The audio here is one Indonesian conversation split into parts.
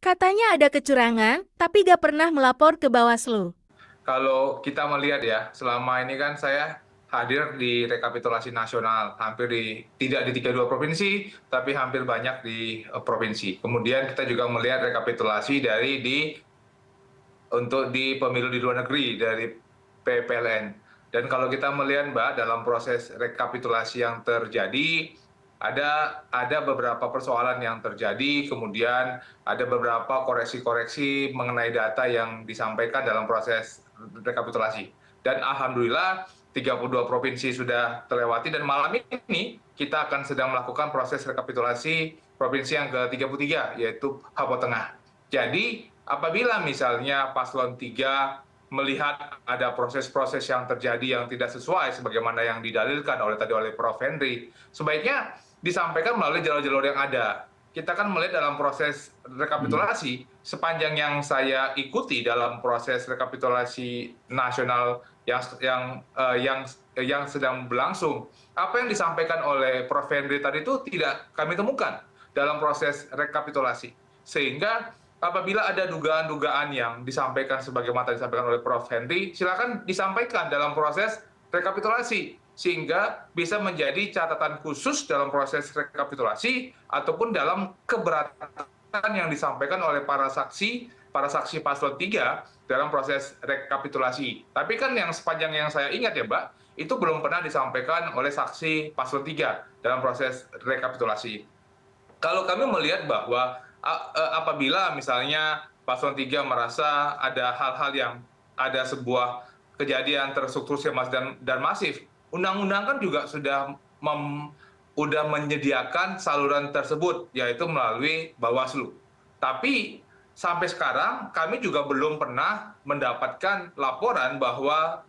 Katanya ada kecurangan, tapi gak pernah melapor ke Bawaslu. Kalau kita melihat ya, selama ini kan saya hadir di rekapitulasi nasional, hampir tidak di 32 provinsi, tapi hampir banyak di provinsi. Kemudian kita juga melihat rekapitulasi untuk di pemilu di luar negeri dari PPLN. Dan kalau kita melihat Mbak, dalam proses rekapitulasi yang terjadi, ada beberapa persoalan yang terjadi, kemudian ada beberapa koreksi-koreksi mengenai data yang disampaikan dalam proses rekapitulasi. Dan alhamdulillah 32 provinsi sudah terlewati, dan malam ini kita akan sedang melakukan proses rekapitulasi provinsi yang ke-33, yaitu Papua Tengah. Jadi apabila misalnya paslon 3 melihat ada proses-proses yang terjadi yang tidak sesuai sebagaimana yang didalilkan oleh Prof. Henry, sebaiknya disampaikan melalui jalur-jalur yang ada. Kita kan melihat dalam proses rekapitulasi, sepanjang yang saya ikuti dalam proses rekapitulasi nasional yang sedang berlangsung, apa yang disampaikan oleh Prof. Henry tadi itu tidak kami temukan dalam proses rekapitulasi. Sehingga apabila ada dugaan-dugaan yang disampaikan sebagaimana disampaikan oleh Prof. Henry, silakan disampaikan dalam proses rekapitulasi, sehingga bisa menjadi catatan khusus dalam proses rekapitulasi ataupun dalam keberatan yang disampaikan oleh para saksi paslon 3 dalam proses rekapitulasi. Tapi kan yang sepanjang yang saya ingat ya Mbak, itu belum pernah disampaikan oleh saksi paslon 3 dalam proses rekapitulasi. Kalau kami melihat bahwa apabila misalnya paslon 3 merasa ada hal-hal yang ada sebuah kejadian terstruktur skematis dan masif, undang-undang kan juga sudah menyediakan saluran tersebut, yaitu melalui Bawaslu. Tapi sampai sekarang kami juga belum pernah mendapatkan laporan bahwa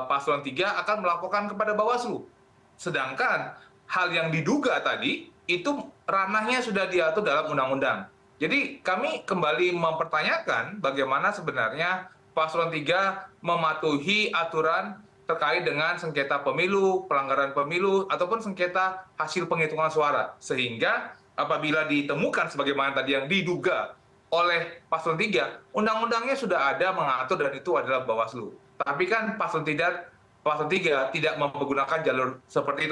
paslon 3 akan melaporkan kepada Bawaslu. Sedangkan hal yang diduga tadi itu ranahnya sudah diatur dalam undang-undang. Jadi kami kembali mempertanyakan bagaimana sebenarnya paslon 3 mematuhi aturan terkait dengan sengketa pemilu, pelanggaran pemilu, ataupun sengketa hasil penghitungan suara. Sehingga apabila ditemukan sebagaimana tadi yang diduga oleh paslon 3, undang-undangnya sudah ada mengatur dan itu adalah Bawaslu. Tapi kan paslon 3 tidak menggunakan jalur seperti itu.